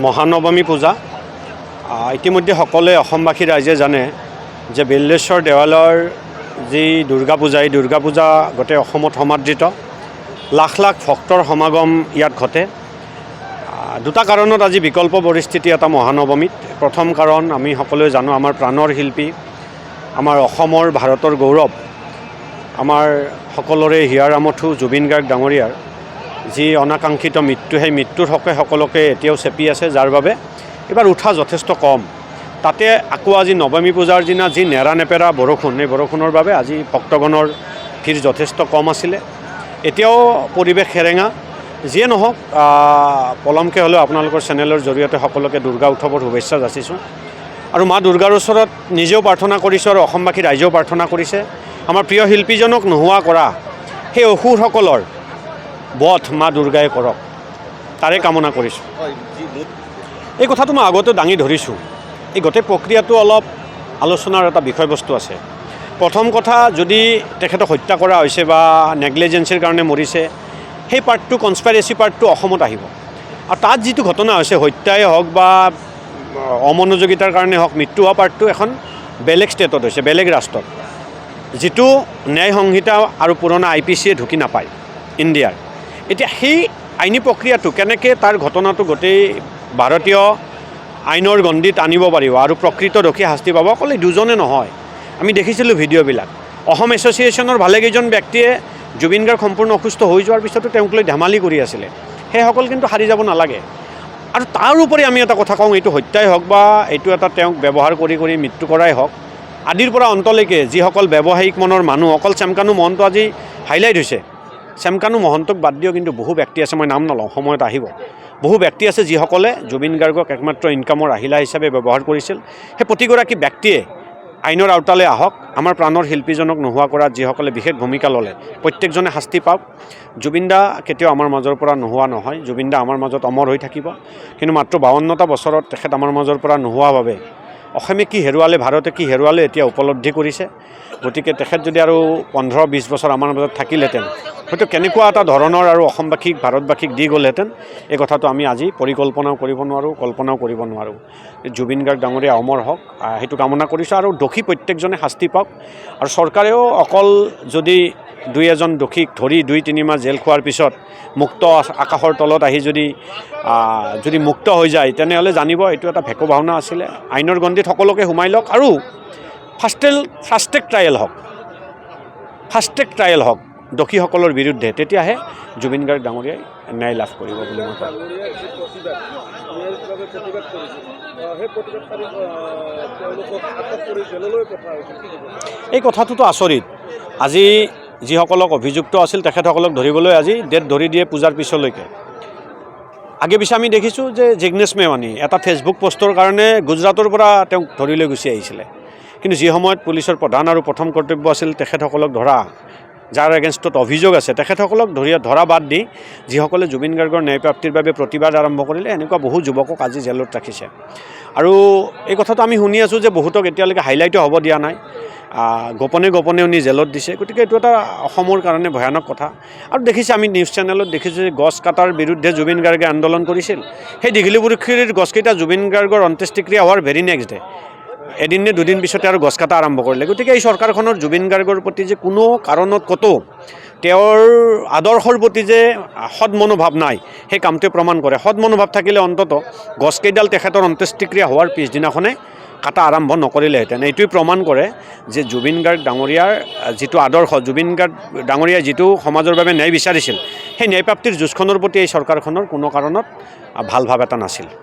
মহানৱমী পূজা ইতিমধ্যে সকলে অসমবাসী ৰাইজে জানে যে বেল্লেশ্বৰ দেৱালৰ যি দুৰ্গা পূজা এই দুৰ্গা পূজা গোটেই অসমত সমাদৃত লাখ লাখ ভক্তৰ সমাগম ইয়াত ঘটে। দুটা কাৰণত আজি বিকল্প পৰিস্থিতি এটা মহানৱমীত। প্ৰথম কাৰণ আমি সকলোৱে জানো আমাৰ প্ৰাণৰ শিল্পী আমাৰ অসমৰ ভাৰতৰ গৌৰৱ আমাৰ সকলোৰে হিয়াৰ আমঠু জুবিন গাৰ্গ ডাঙৰীয়াৰ যি অনাকাংক্ষিত মৃত্যু সেই মৃত্যুৰ হকে সকলোকে এতিয়াও চেপি আছে, যাৰ বাবে এবাৰ উঠা যথেষ্ট কম। তাতে আকৌ আজি নৱমী পূজাৰ দিনা যি নেৰা নেপেৰা বৰষুণ, এই বৰষুণৰ বাবে আজি ভক্তগণৰ ভিৰ যথেষ্ট কম আছিলে। এতিয়াও পৰিৱেশ সেৰেঙা। যিয়ে নহওক পলমকৈ হ'লেও আপোনালোকৰ চেনেলৰ জৰিয়তে সকলোকে দুৰ্গা উৎসৱৰ শুভেচ্ছা যাচিছোঁ আৰু মা দুৰ্গাৰ ওচৰত নিজেও প্ৰাৰ্থনা কৰিছোঁ আৰু অসমবাসী ৰাইজেও প্ৰাৰ্থনা কৰিছে আমাৰ প্ৰিয় শিল্পীজনক নোহোৱা কৰা সেই অসুৰসকলৰ বধ মা দুৰ্গাই কৰক, তাৰে কামনা কৰিছোঁ। এই কথাটো মই আগতে দাঙি ধৰিছোঁ। এই গোটেই প্ৰক্ৰিয়াটো অলপ আলোচনাৰ এটা বিষয়বস্তু আছে। প্ৰথম কথা, যদি তেখেতক হত্যা কৰা হৈছে বা নেগলিজেঞ্চিৰ কাৰণে মৰিছে, সেই পাৰ্টটো কনস্পাইৰেচি পাৰ্টটো অসমত আহিব। আৰু তাত যিটো ঘটনা হৈছে, হত্যাই হওক বা অমনোযোগিতাৰ কাৰণে হওক, মৃত্যু হোৱা পাৰ্টটো এখন বেলেগ ষ্টেটত হৈছে, বেলেগ ৰাষ্ট্ৰত, যিটো ন্যায় সংহিতা আৰু পুৰণা IPCয়ে ঢুকি নাপায় ইণ্ডিয়াৰ। এতিয়া সেই আইনী প্ৰক্ৰিয়াটো কেনেকৈ তাৰ ঘটনাটো গোটেই ভাৰতীয় আইনৰ গণ্ডিত আনিব পাৰিব আৰু প্ৰকৃত দোষী শাস্তি পাব, অকল দুজনে নহয়। আমি দেখিছিলোঁ ভিডিঅ'বিলাক। অসম এছ'চিয়েশ্যনৰ ভালেকেইজন ব্যক্তিয়ে জুবিন গাৰ্গ সম্পূৰ্ণ অসুস্থ হৈ যোৱাৰ পিছতো তেওঁক লৈ ধেমালি কৰি আছিলে। সেইসকল কিন্তু সাৰি যাব নালাগে। আৰু তাৰ উপৰি আমি এটা কথা কওঁ, এইটো হত্যাই হওক বা এইটো এটা তেওঁক ব্যৱহাৰ কৰি মৃত্যু কৰাই হওক, আদিৰ পৰা অন্তলৈকে যিসকল ব্যৱসায়িক মনৰ মানুহ, অকল চেমকানু মহন্ত আজি হাইলাইট হৈছে। চেমকানু মহন্তক বাদ দিও কিন্তু বহু ব্যক্তি আছে, মই নাম নলওঁ, সময়ত আহিব। বহু ব্যক্তি আছে যিসকলে জুবিন গাৰ্গক একমাত্ৰ ইনকামৰ আহিলা হিচাপে ব্যৱহাৰ কৰিছিল। সেই প্ৰতিগৰাকী ব্যক্তিয়ে আইনৰ আওতালৈ আহক। আমাৰ প্ৰাণৰ শিল্পীজনক নোহোৱা কৰাত যিসকলে বিশেষ ভূমিকা ল'লে প্ৰত্যেকজনে শাস্তি পাওক। জুবিন দা কেতিয়াও আমাৰ মাজৰ পৰা নোহোৱা নহয়। জুবিন দা আমাৰ মাজত অমৰ হৈ থাকিব। কিন্তু মাত্ৰ 52টা বছৰত তেখেত আমাৰ মাজৰ পৰা নোহোৱা বাবে অসমে কি হেৰুৱালে, ভাৰতে কি হেৰুৱালে এতিয়া উপলব্ধি কৰিছে। গতিকে তেখেত যদি আৰু 15-20 বছৰ আমাৰ মাজত থাকিলহেঁতেন, হয়তো কেনেকুৱা এটা ধৰণৰ আৰু অসমবাসীক ভাৰতবাসীক দি গ'লহেঁতেন, এই কথাটো আমি আজি পৰিকল্পনাও কৰিব নোৱাৰোঁ, কল্পনাও কৰিব নোৱাৰোঁ। জুবিন গাৰ্গ ডাঙৰীয়া অমৰ হওক, সেইটো কামনা কৰিছোঁ। আৰু দোষী প্ৰত্যেকজনে শাস্তি পাওক। আৰু চৰকাৰেও অকল যদি 2-এজন দোষীক ধৰি 2-3 মাহ জেল খোৱাৰ পিছত মুক্ত আকাশৰ তলত আহি যদি মুক্ত হৈ যায়, তেনেহ'লে জানিব এইটো এটা ভেকু ভাওনা আছিলে। আইনৰ গণ্ডিত সকলোকে সোমাই লওক আৰু ফাষ্ট ট্ৰেক ট্ৰায়েল হওক দোষীসকলৰ বিৰুদ্ধে, তেতিয়াহে জুবিন গাৰ্গ ডাঙৰীয়াই ন্যায় লাভ কৰিব বুলি মই কওঁ। এই কথাটোতো আচৰিত। আজি যিসকলক অভিযুক্ত আছিল তেখেতসকলক ধৰিবলৈ আজি ডেট ধৰি দিয়ে পূজাৰ পিছলৈকে। আগে পিছে আমি দেখিছোঁ যে জিগ্নেশ মেৱানী এটা ফেচবুক পষ্টৰ কাৰণে গুজৰাটৰ পৰা তেওঁক ধৰি লৈ গুচি আহিছিলে। কিন্তু যি সময়ত পুলিচৰ প্ৰধান আৰু প্ৰথম কৰ্তব্য আছিল তেখেতসকলক ধৰা, যাৰ এগেইনষ্টত অভিযোগ আছে তেখেতসকলক ধৰা বাদ দি যিসকলে জুবিন গাৰ্গৰ ন্যায়প্ৰাপ্তিৰ বাবে প্ৰতিবাদ আৰম্ভ কৰিলে, এনেকুৱা বহু যুৱকক আজি জেলত ৰাখিছে। আৰু এই কথাটো আমি শুনি আছোঁ যে বহুতক এতিয়ালৈকে হাইলাইটো হ'ব দিয়া নাই, গোপনেও নি জেলত দিছে। গতিকে এইটো এটা অসমৰ কাৰণে ভয়ানক কথা। আৰু দেখিছে, আমি নিউজ চেনেলত দেখিছোঁ যে গছ কাটাৰ বিৰুদ্ধে জুবিন গাৰ্গে আন্দোলন কৰিছিল। সেই দীঘলীপুখুৰীৰ গছকেইটা জুবিন গাৰ্গৰ অন্ত্যেষ্টিক্ৰিয়া হোৱাৰ ভেৰি নেক্সট ডে, এদিন নে দুদিন পিছতে আৰু গছ কাটা আৰম্ভ কৰিলে। গতিকে এই চৰকাৰখনৰ জুবিন গাৰ্গৰ প্ৰতি যে কোনো কাৰণত ক'তো তেওঁৰ আদৰ্শৰ প্ৰতি যে সৎ মনোভাৱ নাই, সেই কামটোৱে প্ৰমাণ কৰে। সৎ মনোভাৱ থাকিলে অন্তত গছকেইডাল তেখেতৰ অন্ত্যেষ্টিক্ৰিয়া হোৱাৰ পিছদিনাখনে কাটা আৰম্ভ নকৰিলেহেঁতেন। এইটোৱে প্ৰমাণ কৰে যে জুবিন গাৰ্গ ডাঙৰীয়াৰ যিটো আদৰ্শ, জুবিন গাৰ্গ ডাঙৰীয়াই যিটো সমাজৰ বাবে ন্যায় বিচাৰিছিল, সেই ন্যায়প্ৰাপ্তিৰ যুঁজখনৰ প্ৰতি এই চৰকাৰখনৰ কোনো কাৰণত ভাল ভাৱ এটা নাছিল।